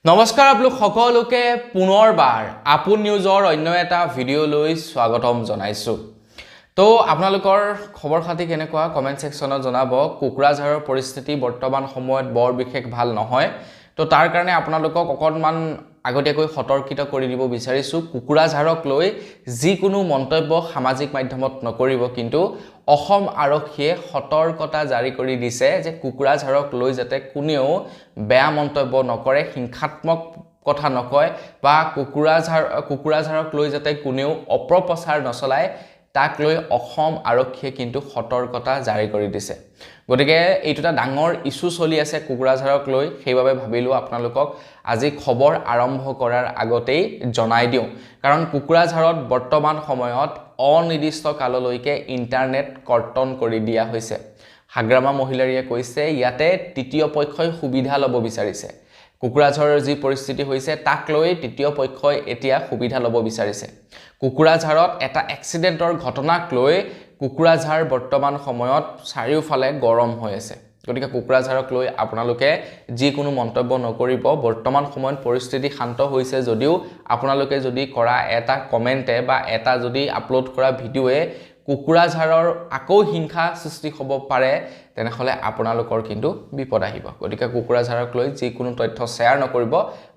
নমস্কাৰ আপোনালোক সকলোকে পুনৰবাৰ আপোন নিউজৰ অন্য এটা ভিডিঅ'লৈ স্বাগতম জনাইছো। তো আপোনালোকৰ খবৰ খাতি কেনেকুৱা কমেন্ট সেকশনত জনাব। কুকুৰাঝাৰৰ পৰিস্থিতি বৰ্তমান সময়ত বৰ বিশেষ ভাল নহয়। তো তাৰ কাৰণে আপোনালোকক অকণমান আগতীয়াকৈ সতৰ্কিত কৰি দিব বিচাৰিছো। কুকুৰাঝাৰক লৈ যিকোনো মন্তব্য সামাজিক মাধ্যমত নকৰিব, কিন্তু অসম আৰক্ষীয়ে সতৰ্কতা জাৰি কৰি দিছে যে কুকুৰাঝাৰক লৈ যাতে কোনেও বেয়া মন্তব্য নকৰে, হিংসাত্মক কথা নকয় বা কুকুৰাঝাৰক লৈ যাতে কোনেও অপপ্ৰচাৰ নচলায়, তাক লৈ অসম আৰক্ষীয়ে কিন্তু সতৰ্কতা জাৰি কৰি দিছে। গতিকে এইটো এটা ডাঙৰ ইস্যু চলি আছে কুকুৰাঝাৰক লৈ, সেইবাবে ভাবিলো আপোনালোকক আজি খবৰ আৰম্ভ কৰাৰ আগতেই জনাই দিওঁ। কাৰণ কুকুৰাঝাৰত বৰ্তমান সময়ত অনিৰ্দিষ্ট কাললৈকে ইন্টাৰনেট কৰ্তন কৰি দিয়া হৈছে। হাগ্ৰামা মহিলাৰীয়ে কৈছে ইয়াতে তৃতীয় পক্ষই সুবিধা ল'ব বিচাৰিছে। কুকুৰাঝাৰৰ যি পৰিস্থিতি হৈছে তাক লৈ তৃতীয় পক্ষই এতিয়া সুবিধা ল'ব বিচাৰিছে। কুকুৰাঝাৰত এটা এক্সিডেণ্টৰ ঘটনাক লৈ কুকুৰাঝাৰ বৰ্তমান সময়ত চাৰিওফালে গৰম হৈ আছে। গতিকে কুকুৰাঝাৰক লৈ আপোনালোকে যিকোনো মন্তব্য নকৰিব। বৰ্তমান সময়ত পৰিস্থিতি শান্ত হৈছে যদিও আপোনালোকে যদি কৰা এটা কমেণ্টে বা এটা যদি আপলোড কৰা ভিডিঅ'য়ে কুকুৰাঝাৰৰ আকৌ হিংসা সৃষ্টি হ'ব পাৰে, তেনেহ'লে আপোনালোকৰ কিন্তু বিপদ আহিব। গতিকে কুকুৰাঝাৰক লৈ যিকোনো তথ্য শ্বেয়াৰ নকৰিব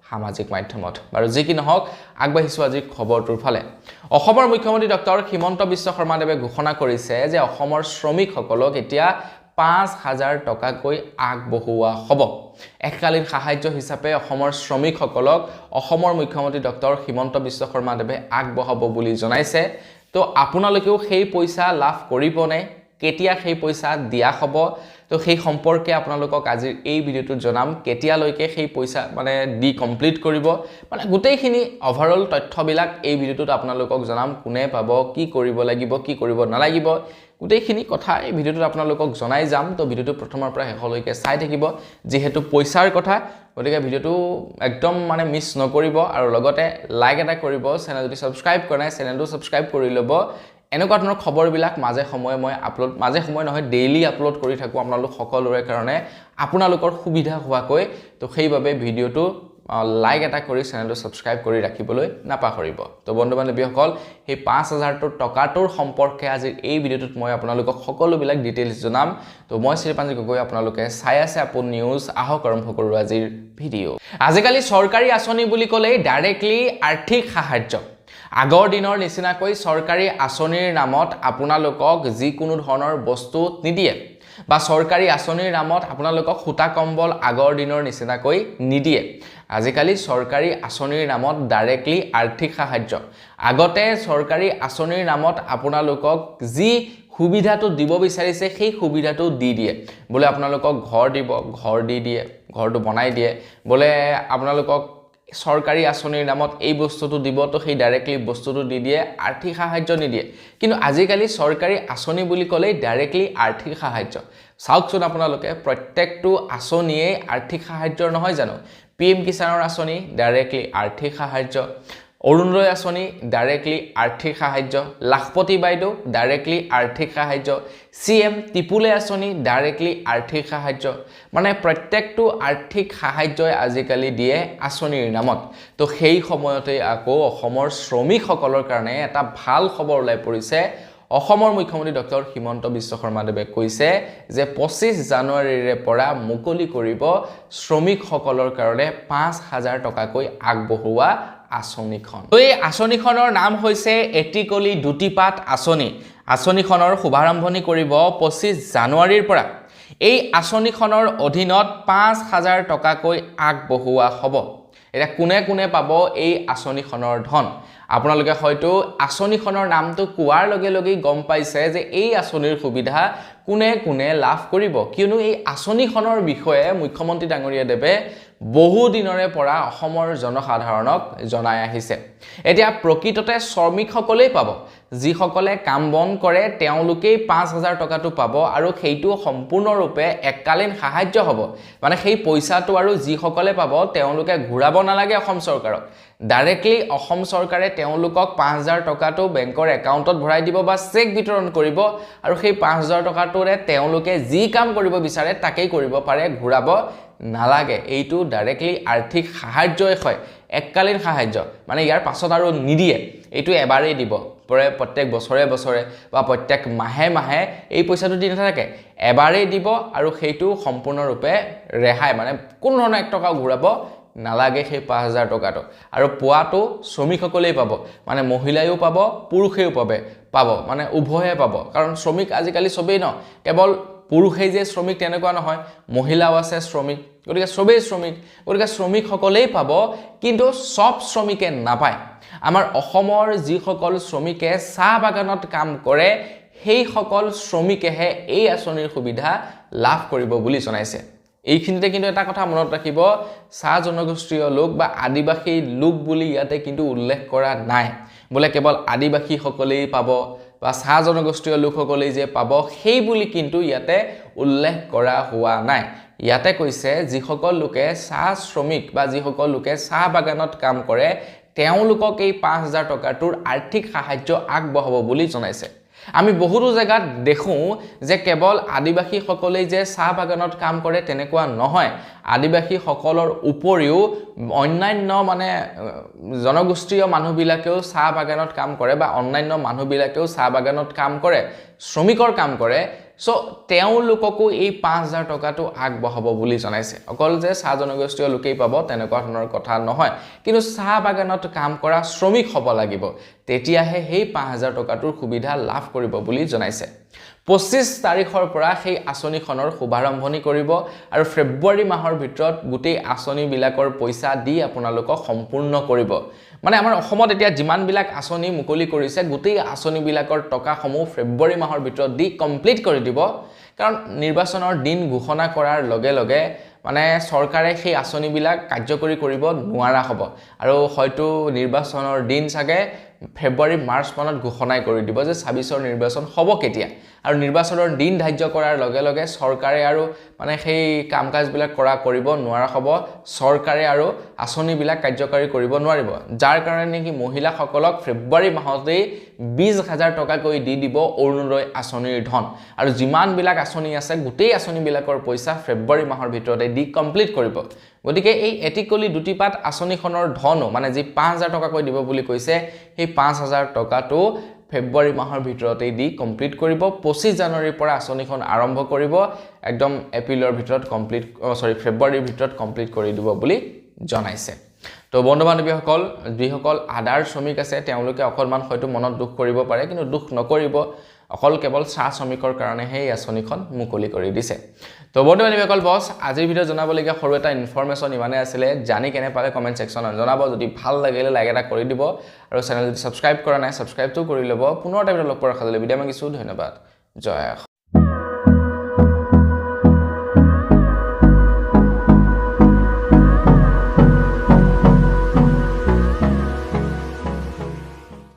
সামাজিক মাধ্যমত। বাৰু যি কি নহওক, আগবাঢ়িছোঁ আজিৰ খবৰটোৰ ফালে। অসমৰ মুখ্যমন্ত্ৰী ডক্টৰ হিমন্ত বিশ্ব শৰ্মাদেৱে ঘোষণা কৰিছে যে অসমৰ শ্ৰমিকসকলক এতিয়া ৫,০০০ টকাকৈ আগবঢ়োৱা হ'ব। এককালীন সাহায্য হিচাপে অসমৰ শ্ৰমিকসকলক অসমৰ মুখ্যমন্ত্ৰী ডক্টৰ হিমন্ত বিশ্ব শৰ্মাদেৱে আগবঢ়াব বুলি জনাইছে। তো আপোনালোকেও সেই পইচা লাভ কৰিবনে, কেতিয়া সেই পইচা দিয়া হ'ব, তো সেই সম্পৰ্কে আপোনালোকক আজিৰ এই ভিডিঅ'টোত জনাম। কেতিয়ালৈকে সেই পইচা দি কমপ্লিট কৰিব, গোটেইখিনি অভাৰঅল তথ্যবিলাক এই ভিডিঅ'টোত আপোনালোকক জনাম। কোনে পাব, কি কৰিব লাগিব, কি কৰিব নালাগিব, গোটেইখিনি কথা এই ভিডিঅ'টোত আপোনালোকক জনাই যাম। তো ভিডিঅ'টো প্ৰথমৰ পৰা শেষলৈকে চাই থাকিব, যিহেতু পইচাৰ কথা। গতিকে ভিডিঅ'টো একদম মিছ নকৰিব আৰু লগতে লাইক এটা কৰিব। চেনেল যদি ছাবস্ক্ৰাইব কৰা নাই চেনেলটো ছাবস্ক্ৰাইব কৰি ল'ব। এনেকুৱা ধৰণৰ খবৰবিলাক মাজে সময়ে মই মাজে সময়ে নহয় ডেইলি আপলোড কৰি থাকোঁ আপোনালোক সকলোৰে কাৰণে, আপোনালোকৰ সুবিধা হোৱাকৈ। তো সেইবাবে ভিডিঅ'টো লাইক এটা কৰি চেনেলটো ছাবস্ক্ৰাইব কৰি ৰাখিবলৈ নাপাহৰিব। তো বন্ধু বান্ধৱীসকল, সেই ৫,০০০ টকাটোৰ সম্পৰ্কে আজিৰ এই ভিডিঅ'টোত মই আপোনালোকক সকলোবিলাক ডিটেইলছ জনাম। তো মই শ্ৰীপাঞ্জি গগৈ, আপোনালোকে চাই আছে আপোন নিউজ। আহক আৰম্ভ কৰোঁ আজিৰ ভিডিঅ'। আজিকালি চৰকাৰী আঁচনি বুলি ক'লেই ডাইৰেক্টলি আৰ্থিক সাহায্য। আগৰ দিনৰ নিচিনাকৈ চৰকাৰী আঁচনিৰ নামত আপোনালোকক যিকোনো ধৰণৰ বস্তু নিদিয়ে, বা চৰকাৰী আঁচনিৰ নামত আপোনালোকক সূতা কম্বল আগৰ দিনৰ নিচিনাকৈ নিদিয়ে। আজিকালি চৰকাৰী আঁচনিৰ নামত ডাইৰেক্টলি আৰ্থিক সাহায্য। আগতে চৰকাৰী আঁচনিৰ নামত আপোনালোকক যি সুবিধাটো দিব বিচাৰিছে সেই সুবিধাটো দি দিয়ে। বোলে আপোনালোকক ঘৰ দিব, ঘৰ দি দিয়ে, ঘৰটো বনাই দিয়ে। বোলে আপোনালোকক চৰকাৰী আঁচনিৰ নামত এই বস্তুটো দিব, তো সেই ডাইৰেক্টলি বস্তুটো দি দিয়ে, আৰ্থিক সাহায্য নিদিয়ে। কিন্তু আজিকালি চৰকাৰী আঁচনি বুলি ক'লেই ডাইৰেক্টলি আৰ্থিক সাহায্য। চাওকচোন আপোনালোকে, প্ৰত্যেকটো আঁচনিয়েই আৰ্থিক সাহায্যৰ নহয় জানো? PM কিষাণৰ আঁচনি ডাইৰেক্টলি আৰ্থিক সাহায্য, অৰুণোদয় আঁচনি ডাইৰেক্টলি আৰ্থিক সাহায্য, লাখপতি বাইদেউ ডাইৰেক্টলি আৰ্থিক সাহায্য, CM টিপুলে আঁচনি ডাইৰেক্টলি আৰ্থিক সাহায্য। প্ৰত্যেকটো আৰ্থিক সাহায্যই আজিকালি দিয়ে আঁচনিৰ নামত। তো সেই সময়তে আকৌ অসমৰ শ্ৰমিকসকলৰ কাৰণে এটা ভাল খবৰ ওলাই পৰিছে। অসমৰ মুখ্যমন্ত্ৰী ডক্টৰ হিমন্ত বিশ্ব শৰ্মাদেৱে কৈছে যে ২৫ জানুৱাৰীৰে পৰা মুকলি কৰিব শ্ৰমিকসকলৰ কাৰণে ৫,০০০ টকাকৈ আগবঢ়োৱা আঁচনিখন। এই আঁচনিখনৰ নাম হৈছে এটিকলি দুটিপাত আঁচনি। আঁচনিখনৰ শুভাৰম্ভণি কৰিব ২৫ জানুৱাৰীৰ পৰা। এই আঁচনিখনৰ অধীনত ৫,০০০ টকাকৈ আগবঢ়োৱা হ'ব। এতিয়া কোনে কোনে পাব এই আঁচনিখনৰ ধন? আপোনালোকে হয়তো আঁচনিখনৰ নামটো কোৱাৰ লগে লগেই গম পাইছে যে এই আঁচনিৰ সুবিধা কোনে কোনে লাভ কৰিব, কিয়নো এই আঁচনিখনৰ বিষয়ে মুখ্যমন্ত্ৰী ডাঙৰীয়াদেৱে বহু দিনৰে পৰা অসমৰ জনসাধাৰণক জনাই আহিছে। এতিয়া প্ৰকৃততে শ্ৰমিকসকলেই পাব, যিসকলে কাম বন কৰে তেওঁলোকেই ৫,০০০ টকাটো পাব, আৰু সেইটো সম্পূৰ্ণৰূপে এককালীন সাহায্য হ'ব। সেই পইচাটো আৰু যিসকলে পাব তেওঁলোকে ঘূৰাব নালাগে অসম চৰকাৰক। ডাইৰেক্টলি অসম চৰকাৰে তেওঁলোকক ৫,০০০ টকাটো বেংকৰ একাউণ্টত ভৰাই দিব বা চেক বিতৰণ কৰিব, আৰু সেই ৫,০০০ টকাটোৰে তেওঁলোকে যি কাম কৰিব বিচাৰে তাকেই কৰিব পাৰে, ঘূৰাব নালাগে এইটো ডাইৰেক্টলি আৰ্থিক সাহায্যই হয় এককালীন সাহায্য মানে ইয়াৰ পাছত আৰু নিদিয়ে এইটো এবাৰেই দিব প্ৰত্যেক বছৰে বছৰে বা প্ৰত্যেক মাহে মাহে এই পইচাটো দি নাথাকে এবাৰেই দিব আৰু সেইটো সম্পূৰ্ণৰূপে ৰেহাই মানে কোনো ধৰণৰ 1 টকাও ঘূৰাব নালাগে সেই 5000 টকাটো আৰু পোৱাটো শ্ৰমিকসকলেই পাব মানে মহিলায়ো পাব পুৰুষেও পাব মানে উভয়ে পাব কাৰণ শ্ৰমিক আজিকালি সবেই ন কেৱল পুৰুষেই যে শ্ৰমিক তেনেকুৱা নহয় মহিলাও আছে শ্ৰমিক গতিকে সবেই শ্ৰমিক গতিকে শ্ৰমিকসকলেই পাব কিন্তু সব শ্ৰমিকে নাপায় আমাৰ অসমৰ যিসকল শ্ৰমিকে চাহ বাগানত কাম কৰে সেই সকল শ্ৰমিকেহে এই আঁচনিৰ সুবিধা লাভ কৰিব বুলি জনাইছে এইখিনিতে কিন্তু এটা কথা মনত ৰাখিব চাহ জনগোষ্ঠীয় লোক বা আদিবাসী লোক বুলি ইয়াতে কিন্তু উল্লেখ কৰা নাই বলে কেৱল আদিবাসী সকলেই পাব বা চাহ জনগোষ্ঠীয় লোকসকলেই যে পাব সেই বুলি কিন্তু ইয়াতে উল্লেখ কৰা হোৱা নাই ইয়াতে কৈছে যিসকল লোকে চাহ শ্ৰমিক বা যিসকল লোকে চাহ বাগানত কাম কৰে তেওঁলোকক এই 5000 টকাটোৰ আৰ্থিক সাহায্য আগবঢ়াব বুলি জনাইছে আমি বহুতো জায়গাত দেখো যে কেৱল আদিবাসী সকলেই যে চাহ বাগানত কাম কৰে তেনেকুৱা নহয় আদিবাসী সকলৰ উপৰিও অন্যান্য মানে জনগোষ্ঠীয় মানুহবিলাকেও চাহ বাগানত কাম কৰে বা অন্যান্য মানুহবিলাকেও চাহ বাগানত কাম কৰে শ্ৰমিকৰ কাম কৰে সো তেওঁলোককো এই 5000 টকাটো আগবঢ়াব বুলি জনাইছে অকল যে চাহ জনগোষ্ঠীয় লোকেই পাব তেনেকুৱা ধৰণৰ কথা নহয় কিন্তু চাহ বাগানত কাম কৰা শ্ৰমিক হ'ব লাগিব তেতিয়াহে সেই 5000 টকাটোৰ সুবিধা লাভ কৰিব বুলি জনাইছে 25 তাৰিখৰ পৰা সেই আঁচনিখনৰ শুভাৰম্ভণি কৰিব আৰু ফেব্ৰুৱাৰী মাহৰ ভিতৰত গোটেই আঁচনিবিলাকৰ পইচা দি আপোনালোকক সম্পূৰ্ণ কৰিব মানে আমাৰ অসমত এতিয়া যিমান বিলাক আঁচনি মুকলি কৰিছে গোটেই আঁচনিবিলাকৰ টকাসমূহ ফেব্ৰুৱাৰী মাহৰ ভিতৰত দি কমপ্লিট কৰি দিব কাৰণ নিৰ্বাচনৰ দিন ঘোষণা কৰাৰ লগে লগে মানে চৰকাৰে সেই আঁচনিবিলাক কাৰ্যকৰী কৰিব নোৱাৰা হ'ব আৰু হয়তো নিৰ্বাচনৰ দিন চাগে ফেব্ৰুৱাৰী মাৰ্চ মানত ঘোষণা কৰি দিব যে 26ৰ নিৰ্বাচন হ'ব কেতিয়া আৰু নিৰ্বাচনৰ দিন ধাৰ্য কৰাৰ লগে লগে চৰকাৰে আৰু মানে সেই কামকাজবিলাক কৰিব নোৱাৰা হ'ব চৰকাৰে আৰু আঁচনিবিলাক কাৰ্যকৰী কৰিব নোৱাৰিব যাৰ কাৰণে কি মহিলাসকলক ফেব্ৰুৱাৰী মাহতেই 20000 টকা কৈ দি দিব অৰুণোদয় আঁচনিৰ ধন আৰু যিমান বিলাক আঁচনি আছে গোটেই আঁচনিবিলাকৰ পইচা ফেব্ৰুৱাৰী মাহৰ ভিতৰতে দি কমপ্লিট কৰিব গতিকে এই এটিকলি দুটিপাত আঁচনিখনৰ ধনো মানে যি 5000 টকা কৈ দিব বুলি কৈছে সেই 5000 টকাটো ফেব্ৰুৱাৰী মাহৰ ভিতৰতে দি কমপ্লিট কৰিব 25 জানুৱাৰীৰ পৰা আঁচনিখন আৰম্ভ কৰিব একদম এপ্ৰিলৰ ভিতৰত কমপ্লিট ফেব্ৰুৱাৰীৰ ভিতৰত কমপ্লিট কৰি দিব বুলি জনাইছে তো বন্ধু বান্ধৱীসকল যিসকল আদাৰ শ্ৰমিক আছে তেওঁলোকে অকলমান হয়তো মনত দুখ কৰিব পাৰে কিন্তু দুখ নকৰিব অকল কেৱল চাহ শ্ৰমিকৰ কাৰণে এই আঁচনিখন মুকলি কৰি দিছে তো বন্ধু বান্ধৱীসকল বস আজিৰ ভিডিঅ' জনাবলগীয়া সৰু এটা ইনফৰমেশ্যন ইমানে আছিলে জানি কেনে পালে কমেণ্ট ছেকশ্যনত জনাব যদি ভাল লাগিলে লাইক এটা কৰি দিব আৰু চেনেল যদি ছাবস্ক্ৰাইব কৰা নাই ছাবস্ক্ৰাইবটো কৰি ল'ব পুনৰ এটা ভিডিঅ' লগ পোৱাৰ আশা কৰিলোঁ বিদায় মাগিছোঁ ধন্যবাদ জয়